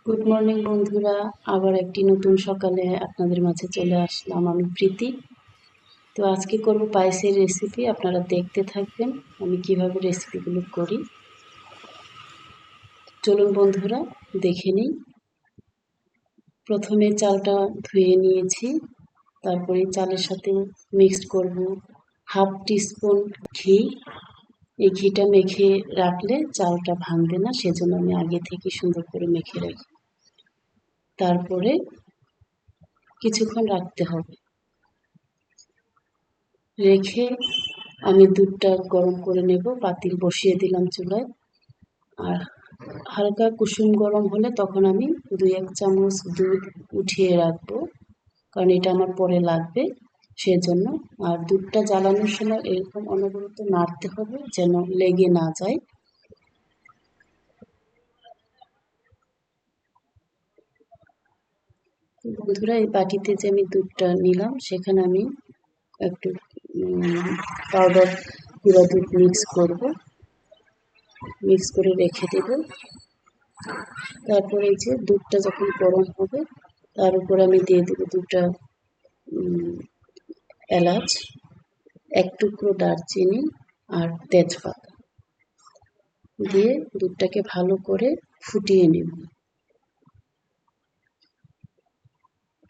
Good morning বন্ধুরা, আবার একটি নতুন সকালে আপনাদের মাঝে চলে আসলাম আমি প্রীতি। তো আজকে করব পায়েসের রেসিপি, আপনারা দেখতে থাকবেন আমি কিভাবে রেসিপিগুলো করি। চলুন বন্ধুরা দেখে নিই। প্রথমে চালটা ধুয়ে নিয়েছি, তারপরে চালের সাথে মিক্সড করব হাফ টিস্পুন ঘি। এই ঘিটা মেখে রাখলে চালটা ভাঙবে না, সেজন্য আমি আগে থেকে সুন্দর করে মেখে রাখি। তারপরে কিছুক্ষণ রাখতে হবে, রেখে আমি দুধটা গরম করে নেব। পাতিল বসিয়ে দিলাম চুলায়, আর হালকা কুসুম গরম হলে তখন আমি 2-1 চামচ দুধ উঠিয়ে রাখবো, কারণ এটা আমার পরে লাগবে সেজন্য। আর দুধটা জ্বালানোর সময় এরকম অনবরত নাড়তে হবে যেন লেগে না যায়। বন্ধুরা, এই বাটিতে যে আমি দুধটা নিলাম সেখানে আমি একটু পাউডার গুঁড়া দুধ মিক্স করে রেখে দেব। তারপরে এই যে দুধটা যখন গরম হবে তার উপরে আমি দিয়ে দেব 2টা এলাচ, 1 টুকরো দারচিনি আর তেজপাতা দিয়ে দুধটাকে ভালো করে ফুটিয়ে নেব।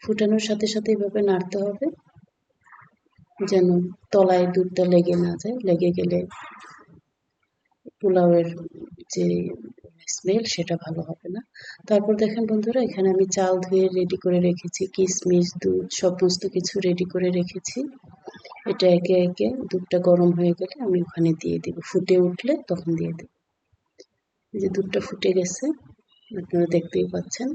ফুটানোর সাথে সাথে এভাবে নাড়তে হবে যেন তলায় দুধটা লেগে না যায়, লেগে গেলে পোলাওয়ের যে স্মেল সেটা ভালো হবে না। তারপর দেখেন বন্ধুরা, এখানে আমি চাল ধুয়ে রেডি করে রেখেছি, কিশমিশ, দুধ সমস্ত কিছু রেডি করে রেখেছি। এটা একে একে দুধটা গরম হয়ে গেলে আমি ওখানে দিয়ে দিব, ফুটে উঠলে তখন দিয়ে দেব। এই যে দুধটা ফুটে গেছে, আপনারা দেখতেই পাচ্ছেন।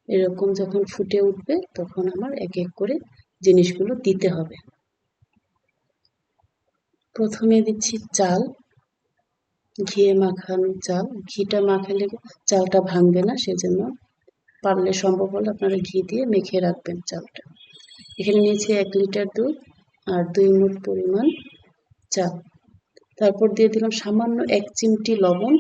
এরকম যখন ফুটে উঠবে তখন আমার এক এক করে জিনিসগুলো দিতে হবে। প্রথমে দিচ্ছি চাল, ঘিয়ে মাখানো চাল। ঘিটা মাখালে চালটা ভাঙবে না, সেজন্য পারলে সম্ভব হলে আপনারা ঘি দিয়ে মেখে রাখবেন চালটা। এখানে নিয়েছি 1 লিটার দুধ আর 2 মুঠ পরিমাণ চাল। তারপর দিয়ে দিলাম সামান্য 1 চিমটি লবণ,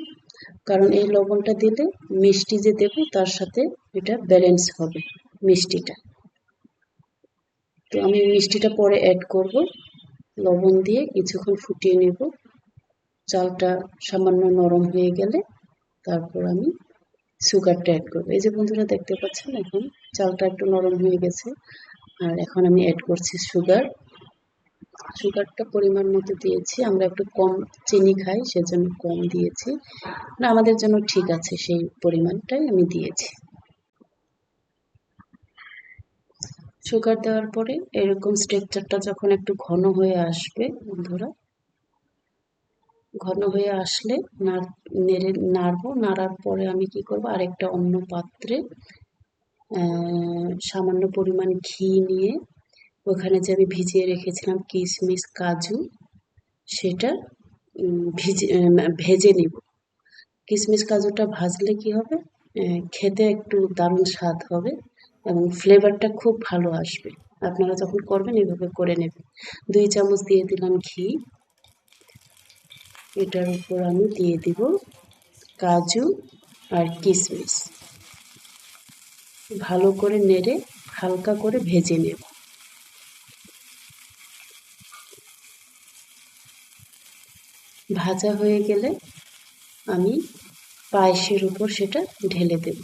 কারণ এই লবণটা দিলে মিষ্টি যে দেব তার সাথে এটা ব্যালেন্স হবে মিষ্টিটা। তো আমি মিষ্টিটা পরে অ্যাড করব। লবণ দিয়ে কিছুক্ষণ ফুটিয়ে নেব। চালটা সামান্য নরম হয়ে গেলে তারপর আমি সুগারটা অ্যাড করব। এই যে বন্ধুরা দেখতে পাচ্ছেন, এখন চালটা একটু নরম হয়ে গেছে, আর এখন আমি অ্যাড করছি সুগার। সুগারটা পরিমাণ মতো দিয়েছি, আমরা একটু কম চিনি খাই সেজন্য কম দিয়েছি, না আমাদের জন্য ঠিক আছে সেই পরিমাণটাই আমি দিয়েছি। সুগার দেওয়ার পরে এরকম স্ট্রাকচারটা যখন একটু ঘন হয়ে আসবে বন্ধুরা, ঘন হয়ে আসলে নাড়বো। নাড়ার পরে আমি কি করব, আরেকটা অন্য পাত্রে সামান্য পরিমাণ ঘি নিয়ে ওখানে যে আমি ভিজিয়ে রেখেছিলাম কিশমিশ, কাজু, সেটা ভেজে নিব। কিশমিশ কাজুটা ভাজলে কি হবে, খেতে একটু দারুণ স্বাদ হবে এবং ফ্লেভারটা খুব ভালো আসবে। আপনারা যখন করবেন এভাবে করে নেবেন। 2 চামচ দিয়ে দিলাম ঘি। এটার উপর আমি দিয়ে দিব কাজু আর কিশমিশ। ভালো করে নেড়ে হালকা করে ভেজে নেব। ভাজা হয়ে গেলে আমি পায়েসের উপর সেটা ঢেলে দেব।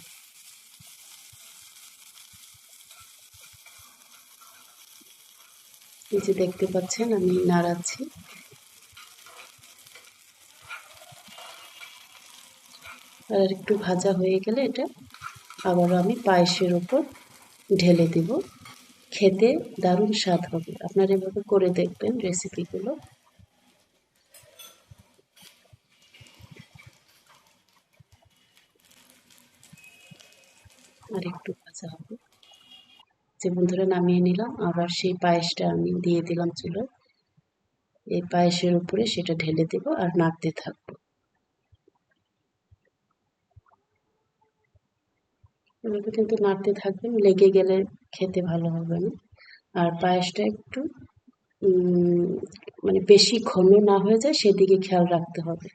এই যে দেখতে পাচ্ছেন আমি নাড়াচ্ছি। আর একটু ভাজা হয়ে গেলে এটা আবারও আমি পায়েসের উপর ঢেলে দেব। খেতে দারুণ স্বাদ হবে, আপনারা এভাবে করে দেখবেন রেসিপিগুলো। আর একটু ভাজা হবে। যে বন্ধুরা নামিয়ে নিলাম, আবার সেই পায়েসটা আমি দিয়ে দিলাম চুলোয়। এই পায়েসের উপরে সেটা ঢেলে দেব আর নাড়তে থাকবো। এভাবে কিন্তু নাড়তে থাকবেন, লেগে গেলে খেতে ভালো হবে না। আর পায়েসটা একটু উম মানে বেশি ঘন না হয়ে যায় সেদিকে খেয়াল রাখতে হবে।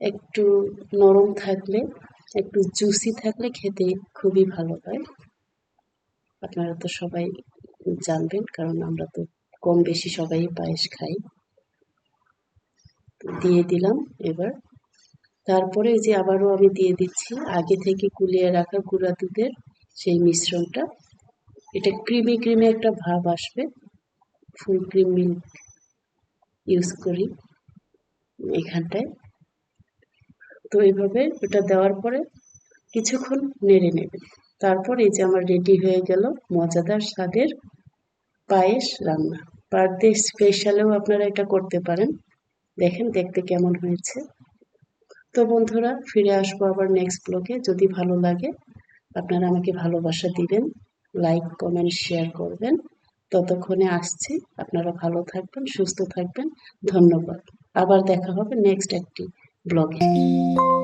একটু নরম থাকলে একটু জুসি থাকলে খেতে খুবই ভালো হয়। আপনারা তো সবাই জানবেন, কারণ আমরা তো কম বেশি সবাই পায়েস খাই। দিয়ে দিলাম এবার। তারপরে এই যে আবারও আমি দিয়ে দিচ্ছি আগে থেকে গুলিয়ে রাখা গুঁড়া দুধের সেই মিশ্রণটা। এটা ক্রিমি ক্রিমি একটা ভাব আসবে। ফুল ক্রিম মিল্ক ইউজ করি এখানটায়। তো এইভাবে এটা দেওয়ার পরে কিছুক্ষণ নেড়ে নেবেন। তারপর এই যে আমার রেডি হয়ে গেল মজাদার স্বাদের পায়েস রান্না। বার্থডে স্পেশালেও আপনারা এটা করতে পারেন। দেখেন দেখতে কেমন হয়েছে। তো বন্ধুরা, ফিরে আসবো আবার নেক্সট ব্লগে। যদি ভালো লাগে আপনারা আমাকে ভালোবাসা দিবেন, লাইক কমেন্ট শেয়ার করবেন। ততক্ষণে আসছি। আপনারা ভালো থাকবেন, সুস্থ থাকবেন। ধন্যবাদ। আবার দেখা হবে নেক্সট একটি ব্লগে।